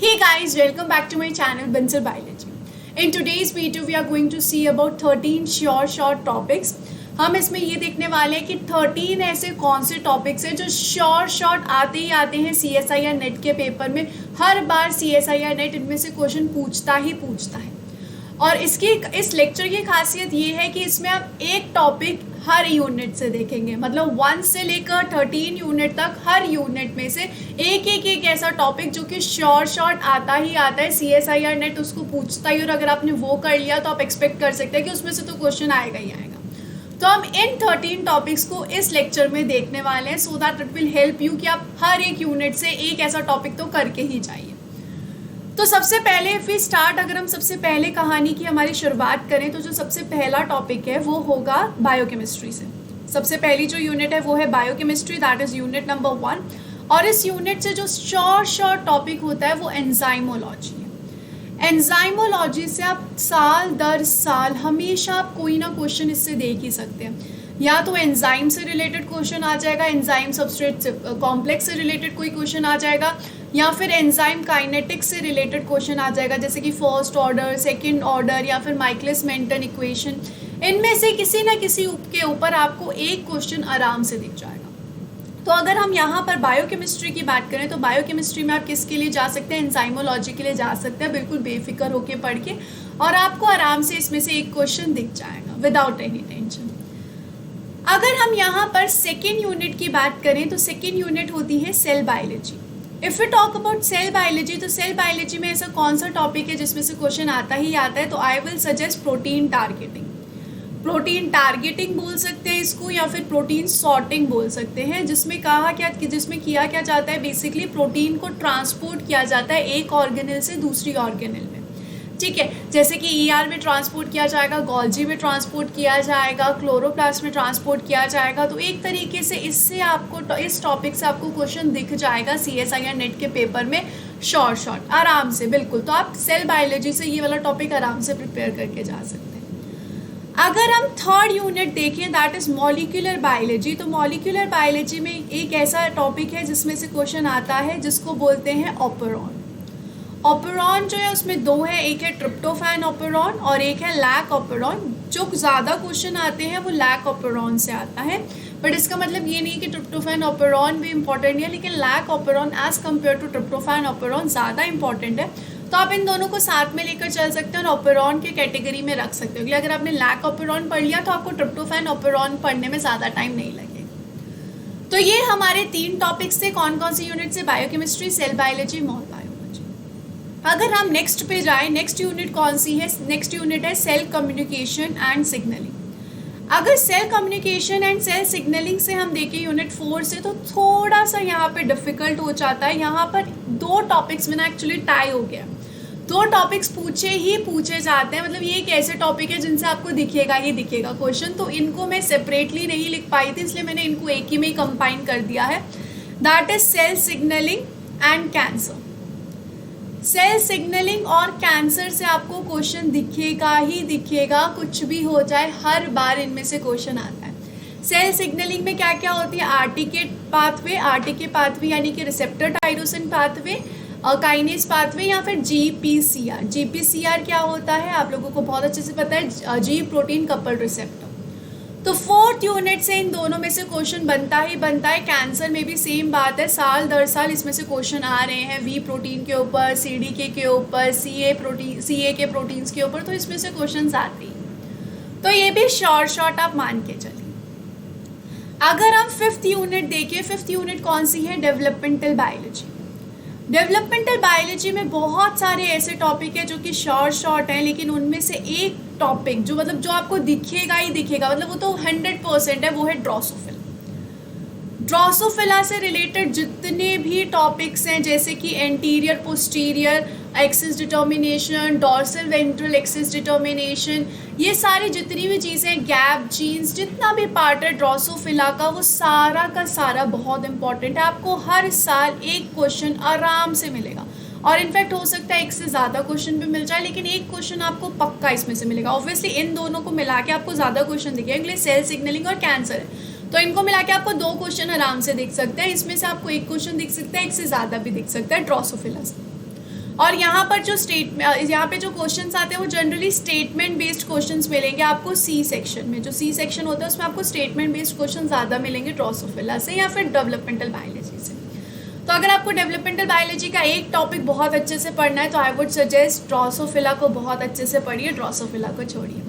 Hey guys, welcome back to my channel Bansal Biology. In today's video we are going to see about 13 short topics. हम इसमें ये देखने वाले हैं कि 13 ऐसे कौन से टॉपिक्स हैं जो शॉर्ट आते ही आते हैं CSIR नेट के पेपर में. हर बार CSIR नेट इनमें से क्वेश्चन पूछता है. और इस लेक्चर की खासियत ये है कि इसमें आप एक टॉपिक हर यूनिट से देखेंगे, मतलब 1 से लेकर 13 यूनिट तक हर यूनिट में से एक ऐसा टॉपिक जो कि शॉर्ट आता है. CSIR नेट उसको पूछता ही, और अगर आपने वो कर लिया तो आप एक्सपेक्ट कर सकते हैं कि उसमें से तो क्वेश्चन आएगा ही आएगा. तो हम इन 13 टॉपिक्स को इस लेक्चर में देखने वाले हैं, so that it will help you कि आप हर एक यूनिट से एक ऐसा टॉपिक तो करके ही जाइए. तो सबसे पहले अगर हम सबसे पहले कहानी की हमारी शुरुआत करें तो जो सबसे पहला टॉपिक है वो होगा बायोकेमिस्ट्री से. सबसे पहली जो यूनिट है वो है biochemistry, that is unit number 1. और इस यूनिट से जो शॉर्ट टॉपिक होता है वो एंजाइमोलॉजी है. एंजाइमोलॉजी से आप साल दर साल हमेशा आप कोई ना क्वेश्चन इससे देख ही सकते हैं. या तो एंजाइम से रिलेटेड क्वेश्चन आ जाएगा, एंजाइम सबस्ट्रेट कॉम्प्लेक्स से रिलेटेड कोई क्वेश्चन आ जाएगा, या फिर एंजाइम काइनेटिक्स से रिलेटेड क्वेश्चन आ जाएगा, जैसे कि फर्स्ट ऑर्डर, सेकंड ऑर्डर, या फिर माइकलिस मेंटन इक्वेशन. इनमें से किसी ना किसी के ऊपर आपको एक क्वेश्चन आराम से दिख जाएगा. तो अगर हम यहाँ पर बायोकेमिस्ट्री की बात करें तो बायोकेमिस्ट्री में आप किसके लिए जा सकते हैं? एंजाइमोलॉजी के लिए जा सकते हैं, बिल्कुल बेफिक्र होके पढ़ के, और आपको आराम से इसमें से एक क्वेश्चन दिख जाएगा विदाउट एनी टेंशन. अगर हम यहाँ पर सेकेंड यूनिट की बात करें तो सेकेंड यूनिट होती है cell biology. If you talk about cell biology, तो सेल बायोलॉजी में ऐसा कौन सा टॉपिक है जिसमें से क्वेश्चन आता है? तो I will suggest protein targeting. Protein targeting बोल सकते हैं इसको, या फिर प्रोटीन सॉर्टिंग बोल सकते हैं, जिसमें किया क्या जाता है, बेसिकली प्रोटीन को ट्रांसपोर्ट किया जाता है एक ऑर्गेनेल से दूसरी ऑर्गेनेल में. ठीक है, जैसे कि ER में ट्रांसपोर्ट किया जाएगा, गोल्जी में ट्रांसपोर्ट किया जाएगा, क्लोरोप्लास्ट में ट्रांसपोर्ट किया जाएगा. तो एक तरीके से इससे आपको इस टॉपिक से आपको क्वेश्चन दिख जाएगा CSIR नेट के पेपर में शॉर्ट आराम से, बिल्कुल. तो आप सेल बायोलॉजी से ये वाला टॉपिक आराम से प्रिपेयर करके जा सकते हैं. अगर हम थर्ड यूनिट देखें, दैट इज़ मॉलिक्यूलर बायोलॉजी. तो मॉलिक्यूलर बायोलॉजी में एक ऐसा टॉपिक है जिसमें से क्वेश्चन आता है जिसको बोलते हैं ऑपरॉन. ऑपरॉन जो है उसमें दो है, एक है ट्रिप्टोफैन ऑपरॉन और एक है लैक ऑपरॉन. जो ज़्यादा क्वेश्चन आते हैं वो लैक ऑपरॉन से आता है, बट इसका मतलब ये नहीं कि ट्रिप्टोफैन ऑपरॉन भी इंपॉर्टेंट है, लेकिन lac operon as compare to tryptophan operon ज़्यादा इंपॉर्टेंट है. तो आप इन दोनों को साथ में लेकर चल सकते हैं और ऑपरॉन के कैटेगरी में रख सकते हो, क्योंकि अगर आपने लैक ऑपरॉन पढ़ लिया तो आपको ट्रिप्टोफैन ऑपरॉन पढ़ने में ज़्यादा टाइम नहीं लगेगा. तो ये हमारे 3 टॉपिक्स थे. कौन कौन सी यूनिट से? Biochemistry, cell biology, mol biology. अगर हम नेक्स्ट पे जाएं, नेक्स्ट यूनिट कौन सी है? नेक्स्ट यूनिट है सेल कम्युनिकेशन एंड सिग्नलिंग. अगर cell communication and cell signalling से हम देखें यूनिट 4 से, तो थोड़ा सा यहाँ पे डिफ़िकल्ट हो जाता है. यहाँ पर 2 टॉपिक्स में ना एक्चुअली टाई हो गया. 2 टॉपिक्स पूछे जाते हैं, मतलब ये एक ऐसे टॉपिक है जिनसे आपको दिखेगा क्वेश्चन. तो इनको मैं सेपरेटली नहीं लिख पाई थी, इसलिए मैंने इनको एक ही में ही कंबाइन कर दिया है. That is cell signalling and cancer. Cell signalling और कैंसर से आपको क्वेश्चन दिखेगा, कुछ भी हो जाए, हर बार इनमें से क्वेश्चन आता है. सेल सिग्नलिंग में क्या क्या होती है? आरटीके पाथवे यानी कि receptor tyrosine pathway, kinase pathway, या फिर GPCR क्या होता है आप लोगों को बहुत अच्छे से पता है, जी प्रोटीन कपल रिसेप्टर. तो 4th यूनिट से इन दोनों में से क्वेश्चन बनता है. कैंसर में भी सेम बात है, साल दर साल इसमें से क्वेश्चन आ रहे हैं V प्रोटीन के ऊपर, CDK के ऊपर, CA के प्रोटीन्स के ऊपर, तो इसमें से क्वेश्चन आते हैं. तो ये भी शॉर्ट आप मान के चलिए. अगर हम 5th यूनिट देखें, 5th यूनिट कौन सी है? Developmental biology. डेवलपमेंटल बायोलॉजी में बहुत सारे ऐसे टॉपिक है जो कि शॉर्ट हैं, लेकिन उनमें से एक टॉपिक जो आपको दिखेगा, मतलब वो तो 100% है, वो है ड्रोसोफिला. ड्रोसोफिला से रिलेटेड जितने भी टॉपिक्स हैं, जैसे कि anterior posterior axis determination, dorsal ventral axis determination, ये सारी जितनी भी चीज़ें, गैप जीन्स, जितना भी पार्ट है ड्रोसोफिला का, वो सारा का सारा बहुत इंपॉर्टेंट है. आपको हर साल एक क्वेश्चन आराम से मिलेगा, और इनफैक्ट हो सकता है एक से ज़्यादा क्वेश्चन भी मिल जाए, लेकिन एक क्वेश्चन आपको पक्का इसमें से मिलेगा. ऑब्वियसली इन दोनों को मिला के आपको ज़्यादा क्वेश्चन दिखेगा, इसलिए सेल सिग्नलिंग और कैंसर है, तो इनको मिला के आपको 2 क्वेश्चन आराम से दिख सकते हैं. इसमें से आपको एक क्वेश्चन दिख सकता है, एक से ज़्यादा भी दिख सकता है ड्रोसोफिला से. और यहाँ पर जो यहाँ पे जो क्वेश्चंस आते हैं वो जनरली स्टेटमेंट बेस्ड क्वेश्चंस मिलेंगे आपको सी सेक्शन में। जो सी सेक्शन होता है उसमें आपको स्टेटमेंट बेस्ड क्वेश्चन ज़्यादा मिलेंगे ड्रोसोफिला से या फिर डेवलपमेंटल बायोलॉजी से। तो अगर आपको डेवलपमेंटल बायोलॉजी का एक टॉपिक बहुत अच्छे से पढ़ना है तो आई वुड सजेस्ट ड्रोसोफिला को बहुत अच्छे से पढ़िए, ड्रोसोफिला को छोड़िए।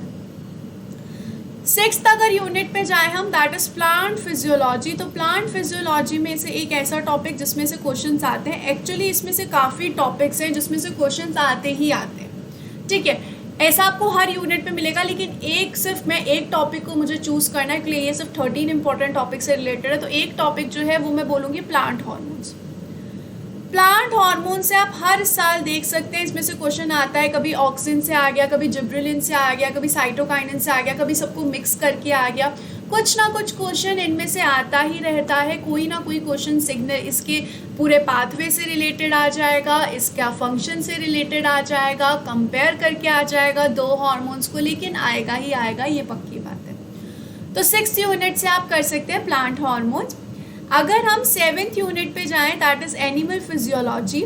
6th अगर यूनिट पे जाए हम, दैट इज प्लांट फिजियोलॉजी। तो प्लांट फिजियोलॉजी में से एक ऐसा टॉपिक जिसमें से क्वेश्चंस आते हैं, एक्चुअली इसमें से काफ़ी टॉपिक्स हैं जिसमें से क्वेश्चंस आते ही आते हैं, ठीक है। ऐसा आपको हर यूनिट पे मिलेगा, लेकिन सिर्फ मैं एक टॉपिक को मुझे चूज़ करना है, इसलिए ये सिर्फ 13 इंपॉर्टेंट टॉपिक से रिलेटेड है। तो एक टॉपिक जो है वो मैं बोलूँगी प्लांट हार्मोन्स। प्लांट हार्मोन से आप हर साल देख सकते हैं इसमें से क्वेश्चन आता है, कभी ऑक्सिन से आ गया, कभी जिब्रेलिन से आ गया, कभी साइटोकाइनिन से आ गया, कभी सबको मिक्स करके आ गया। कुछ ना कुछ क्वेश्चन इनमें से आता ही रहता है। कोई ना कोई क्वेश्चन सिग्नल इसके पूरे पाथवे से रिलेटेड आ जाएगा, इसका फंक्शन से रिलेटेड आ जाएगा, कंपेयर करके आ जाएगा दो हार्मोन्स को, लेकिन आएगा ही आएगा, ये पक्की बात है। तो 6th यूनिट से आप कर सकते हैं प्लांट हार्मोन्स। अगर हम 7th यूनिट पे जाएं, that is animal physiology.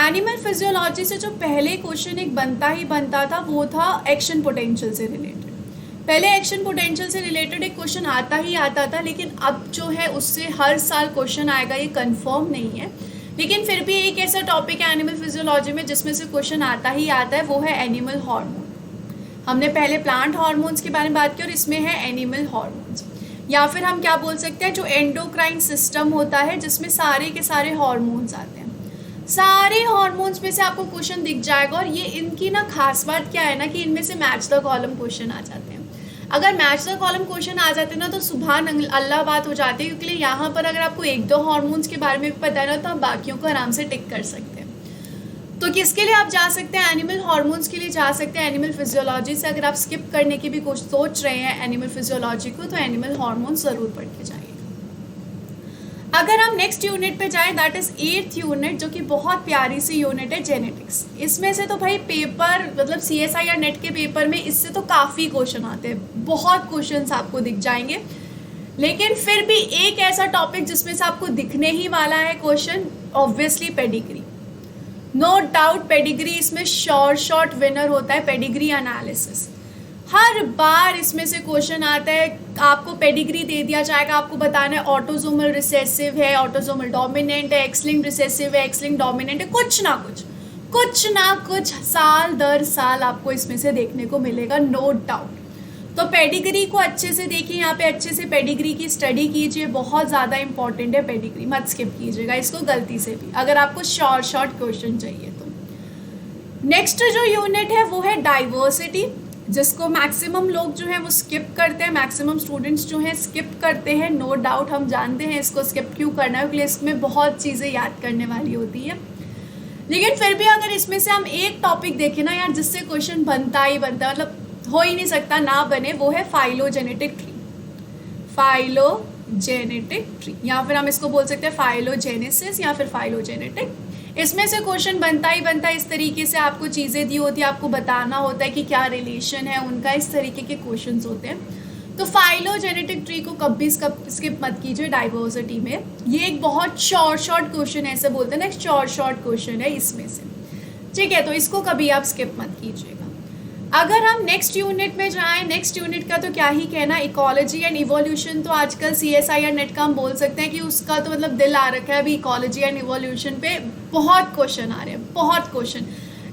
Animal physiology से जो पहले क्वेश्चन एक बनता ही बनता था वो था एक्शन पोटेंशियल से रिलेटेड। पहले एक्शन पोटेंशियल से रिलेटेड एक क्वेश्चन आता ही आता था, लेकिन अब जो है उससे हर साल क्वेश्चन आएगा, ये कंफर्म नहीं है। लेकिन फिर भी एक ऐसा टॉपिक है एनिमल फिजियोलॉजी में जिसमें से क्वेश्चन आता ही आता है, वो है एनिमल हार्मोन। हमने पहले प्लांट हार्मोन्स के बारे में बात की और इसमें है एनिमल हार्मोन्स, या फिर हम क्या बोल सकते हैं जो एंडोक्राइन सिस्टम होता है जिसमें सारे के सारे हार्मोन्स आते हैं। सारे हार्मोन्स में से आपको क्वेश्चन दिख जाएगा, और ये इनकी ना खास बात क्या है ना कि इनमें से मैच द कॉलम क्वेश्चन आ जाते हैं। अगर मैच द कॉलम क्वेश्चन आ जाते हैं ना तो सुभान अल्लाह बात हो जाती है, क्योंकि यहाँ पर अगर आपको एक दो हार्मोन्स के बारे में भी पता है ना तो आप बाकियों को आराम से टिक कर सकते हैं। तो किसके लिए आप जा सकते हैं? एनिमल हार्मोन्स के लिए जा सकते हैं। एनिमल फिजियोलॉजी से अगर आप स्किप करने की भी कुछ सोच रहे हैं एनिमल फिजियोलॉजी को, तो एनिमल हार्मोन्स ज़रूर पढ़ के जाइए। अगर हम नेक्स्ट यूनिट पे जाएं, दैट इज़ 8th यूनिट, जो कि बहुत प्यारी सी यूनिट है, जेनेटिक्स। इसमें से तो भाई पेपर मतलब CSI या नेट के पेपर में इससे तो काफ़ी क्वेश्चन आते हैं, बहुत क्वेश्चंस आपको दिख जाएंगे। लेकिन फिर भी एक ऐसा टॉपिक जिसमें से आपको दिखने ही वाला है question, obviously pedigree. No doubt pedigree इसमें शॉर्ट विनर होता है, पेडिग्री एनालिसिस। हर बार इसमें से क्वेश्चन आता है, आपको पेडिग्री दे दिया जाएगा, आपको बताना है ऑटोसोमल रिसेसिव है, ऑटोसोमल डोमिनेंट है, एक्स लिंक्ड रिसेसिव है, एक्स लिंक्ड डोमिनेंट है, कुछ ना कुछ साल दर साल आपको इसमें से देखने को मिलेगा, नो डाउट। तो पेडिग्री को अच्छे से देखिए, यहाँ पे अच्छे से पेडिग्री की स्टडी कीजिए, बहुत ज़्यादा इंपॉर्टेंट है पेडिग्री, मत स्किप कीजिएगा इसको गलती से भी, अगर आपको शॉर्ट क्वेश्चन चाहिए तो। नेक्स्ट जो यूनिट है वो है डाइवर्सिटी, जिसको मैक्सिमम लोग जो हैं वो स्किप करते हैं, मैक्सिमम स्टूडेंट्स जो हैं स्किप करते हैं, नो डाउट। हम जानते हैं इसको स्किप क्यों करना है, क्योंकि इसमें बहुत चीज़ें याद करने वाली होती है। लेकिन फिर भी अगर इसमें से हम एक टॉपिक देखें ना यार, जिससे क्वेश्चन बनता ही बनता है, मतलब हो ही नहीं सकता ना बने, वो है फाइलोजेनेटिक ट्री। फाइलोजेनेटिक ट्री, या फिर हम इसको बोल सकते हैं फाइलोजेनेसिस या फिर फाइलोजेनेटिक। इसमें से क्वेश्चन बनता ही बनता है, इस तरीके से आपको चीज़ें दी होती है, आपको बताना होता है कि क्या रिलेशन है उनका, इस तरीके के क्वेश्चंस होते हैं। तो फाइलोजेनेटिक ट्री को कभी स्किप मत कीजिए डाइवर्सिटी में। ये एक बहुत शॉर्ट क्वेश्चन है, ऐसे बोलते हैं ना, शॉर्ट क्वेश्चन है इसमें से, ठीक है। तो इसको कभी आप स्किप मत कीजिएगा। अगर हम नेक्स्ट यूनिट में जाएं, नेक्स्ट यूनिट का तो क्या ही कहना, इकोलॉजी एंड इवोल्यूशन। तो आजकल CSI या नेट का हम बोल सकते हैं कि उसका तो मतलब दिल आ रखा है अभी, इकोलॉजी एंड इवोल्यूशन पे बहुत क्वेश्चन आ रहे हैं, बहुत क्वेश्चन।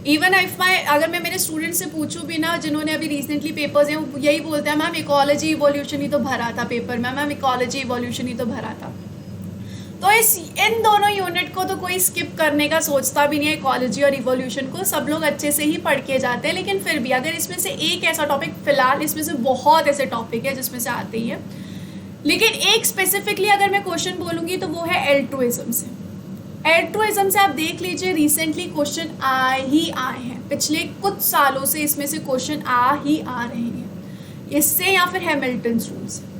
इवन अगर मैं मेरे स्टूडेंट से पूछूं भी ना, जिन्होंने अभी रिसेंटली पेपर्स हैं, वो यही बोलते हैं मैम इकोलॉजी इवोल्यूशन ही तो भरा था पेपर में, मैम इकोलॉजी इवोल्यूशन ही तो भरा था। तो इन दोनों यूनिट को तो कोई स्किप करने का सोचता भी नहीं है, इकोलॉजी और इवोल्यूशन को सब लोग अच्छे से ही पढ़ के जाते हैं। लेकिन फिर भी अगर इसमें से एक ऐसा टॉपिक, फिलहाल इसमें से बहुत ऐसे टॉपिक है जिसमें से आते ही है, लेकिन एक स्पेसिफिकली अगर मैं क्वेश्चन बोलूँगी तो वो है एल्ट्रुइज्म से। एल्ट्रुइज्म से आप देख लीजिए, रिसेंटली क्वेश्चन आए हैं, पिछले कुछ सालों से इसमें से क्वेश्चन आ रहे हैं, इससे या फिर हैमिल्टन रूल से।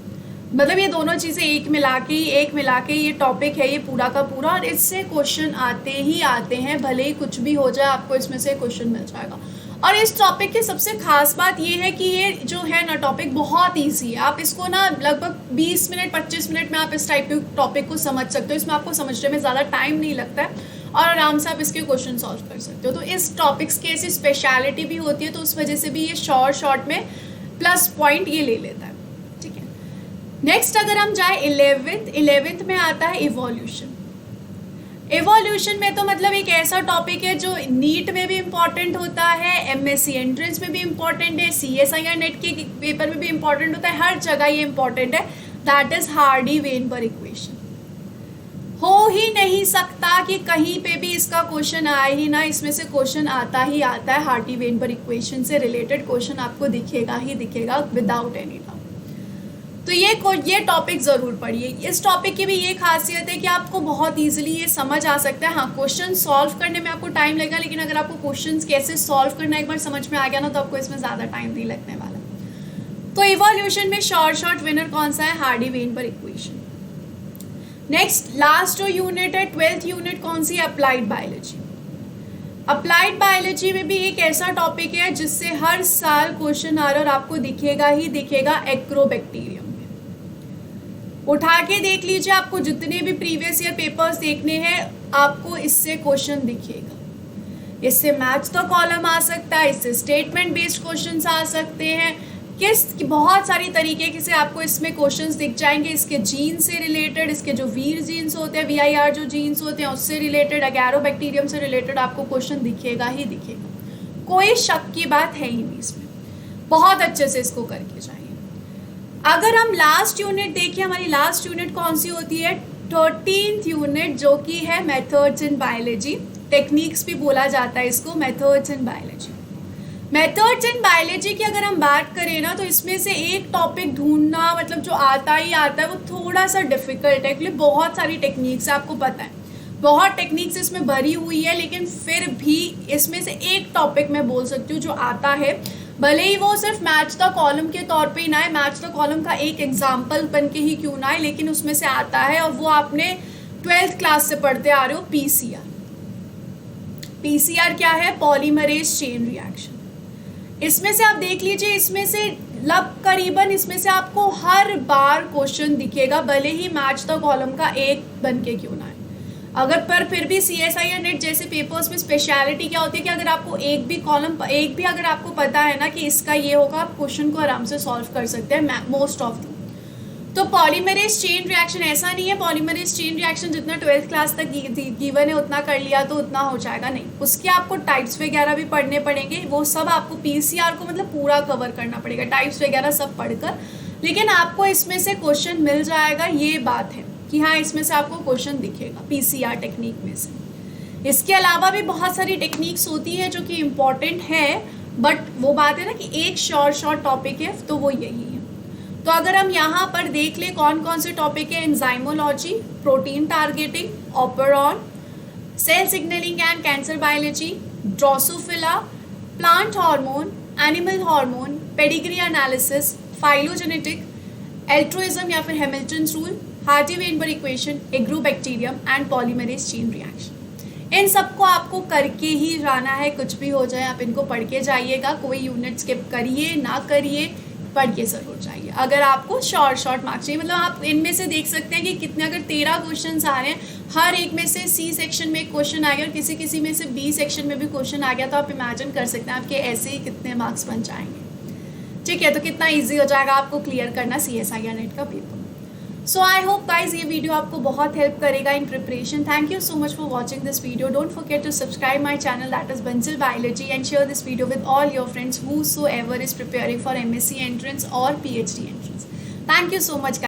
मतलब ये दोनों चीज़ें एक मिला के ये टॉपिक है ये पूरा का पूरा, और इससे क्वेश्चन आते ही आते हैं, भले ही कुछ भी हो जाए आपको इसमें से क्वेश्चन मिल जाएगा। और इस टॉपिक की सबसे खास बात ये है कि ये जो है ना टॉपिक बहुत ईजी है, आप इसको ना लगभग 20 मिनट 25 मिनट में आप इस टाइप के टॉपिक को समझ सकते हो, इसमें आपको समझने में ज़्यादा टाइम नहीं लगता है। और आराम से आप इसके क्वेश्चन सॉल्व कर सकते हो। तो इस टॉपिक्स की ऐसी स्पेशलिटी भी होती है, तो उस वजह से भी ये शॉर्ट में प्लस पॉइंट ये ले लेता है, ठीक है। नेक्स्ट अगर हम जाए 11th में आता है इवोल्यूशन। इवोल्यूशन में तो मतलब एक ऐसा टॉपिक है जो नीट में भी इम्पॉर्टेंट होता है, एमएससी एंट्रेंस में भी इम्पॉर्टेंट है, सीएसआईआर नेट के पेपर में भी इम्पॉर्टेंट होता है, हर जगह ये इम्पॉर्टेंट है। That is Hardy-Weinberg equation. हो ही नहीं सकता कि कहीं पे भी इसका क्वेश्चन आए ही ना, इसमें से क्वेश्चन आता ही आता है। हार्डी-वेनबर्ग इक्वेशन से रिलेटेड क्वेश्चन आपको दिखेगा ही दिखेगा विदाउट एनी डाउट। तो ये टॉपिक ज़रूर पढ़िए। इस टॉपिक की भी ये खासियत है कि आपको बहुत ईजिली ये समझ आ सकता है। हाँ, क्वेश्चन सॉल्व करने में आपको टाइम लगेगा, लेकिन अगर आपको क्वेश्चंस कैसे सॉल्व करना एक बार समझ में आ गया ना, तो आपको इसमें ज़्यादा टाइम नहीं लगने वाला। तो इवोल्यूशन में शॉर्ट विनर कौन सा है? Hardy Weinberg equation. नेक्स्ट लास्ट जो यूनिट है 12th यूनिट कौन सी? Applied biology. अप्लाइड बायोलॉजी में भी एक ऐसा टॉपिक है जिससे हर साल क्वेश्चन आ रहा है और आपको दिखेगा ही दिखेगा, एक्रोबैक्टीरियम। उठा के देख लीजिए, आपको जितने भी प्रीवियस ईयर पेपर्स देखने हैं आपको इससे क्वेश्चन दिखेगा। इससे मैच द कॉलम आ सकता है, इससे स्टेटमेंट बेस्ड क्वेश्चंस आ सकते हैं, बहुत सारी तरीके से आपको इसमें क्वेश्चंस दिख जाएंगे। इसके जीन से रिलेटेड, इसके जो वीर जीन्स होते हैं, VIR जो जीन्स होते हैं उससे रिलेटेड, एगैरोबैक्टीरियम से रिलेटेड आपको क्वेश्चन दिखेगा ही दिखेगा। कोई शक की बात है ही नहीं इसमें। बहुत अच्छे से इसको करके जाइए। अगर हम लास्ट यूनिट देखिए, हमारी लास्ट यूनिट कौन सी होती है? 13th यूनिट, जो कि है मेथड्स इन बायोलॉजी। टेक्निक्स भी बोला जाता है इसको, methods in biology. Methods in biology की अगर हम बात करें ना, तो इसमें से एक टॉपिक ढूंढना मतलब जो आता ही आता है वो थोड़ा सा डिफिकल्ट है, क्योंकि बहुत सारी टेक्निक्स आपको पता है, बहुत टेक्निक्स इसमें भरी हुई है, लेकिन फिर भी इसमें से एक टॉपिक मैं बोल सकती हूँ जो आता है, भले ही वो सिर्फ मैच द कॉलम के तौर पे ही ना है, मैच द कॉलम का एक एग्जाम्पल बन के ही क्यों ना है, लेकिन उसमें से आता है और वो आपने 12th क्लास से पढ़ते आ रहे हो, PCR। PCR क्या है? Polymerase chain reaction. इसमें से आप देख लीजिए, इसमें से करीबन इसमें से आपको हर बार क्वेश्चन दिखेगा, भले ही मैच द कॉलम का एक बन के क्यों ना है। अगर पर फिर भी CSIR नेट जैसे पेपर्स में स्पेशलिटी क्या होती है कि अगर आपको एक भी अगर आपको पता है ना कि इसका ये होगा, आप क्वेश्चन को आराम से सॉल्व कर सकते हैं मोस्ट ऑफ द। तो पॉलीमरेज चेन रिएक्शन ऐसा नहीं है, पॉलीमरेज चेन रिएक्शन जितना 12th क्लास तक गिवन है उतना कर लिया तो उतना हो जाएगा, नहीं। उसके आपको टाइप्स वगैरह भी पढ़ने पड़ेंगे, वो सब आपको PCR को मतलब पूरा कवर करना पड़ेगा, टाइप्स वगैरह सब पढ़कर, लेकिन आपको इसमें से क्वेश्चन मिल जाएगा, ये बात है कि हाँ इसमें से आपको क्वेश्चन दिखेगा PCR टेक्निक में से। इसके अलावा भी बहुत सारी टेक्निक्स होती है जो कि इम्पॉर्टेंट है, बट वो बात है ना कि एक शॉर्ट टॉपिक है तो वो यही है। तो अगर हम यहाँ पर देख ले कौन कौन से टॉपिक है, enzymology, protein targeting, operon, cell signalling and cancer biology, drosophila, plant hormone, animal hormone, pedigree analysis, phylogenetic, altruism या फिर Hamilton rule, Hardy Weinberg equation, agrobacterium and polymerase chain reaction. इन सबको आपको करके ही जाना है, कुछ भी हो जाए आप इनको पढ़ के जाइएगा। कोई यूनिट स्किप करिए ना करिए, पढ़ के जरूर जाइए। अगर आपको शॉर्ट मार्क्स चाहिए, मतलब आप इनमें से देख सकते हैं कि कितने, अगर 13 क्वेश्चन आ रहे हैं, हर एक में से C सेक्शन में एक क्वेश्चन आ गया और किसी में से B सेक्शन में भी क्वेश्चन आ गया, तो आप इमेजिन कर सकते हैं आपके ऐसे ही कितने मार्क्स बन जाएंगे। ठीक है, तो कितना ईजी हो जाएगा आपको क्लियर करना CSIR नेट का paper. So I hope guys ये वीडियो आपको बहुत हेल्प करेगा in preparation. Thank you so much for watching this video. Don't forget to subscribe my channel, that is Bansal biology, and share this video with all your friends whosoever is preparing for MSc entrance or PhD entrance. Thank you so much guys.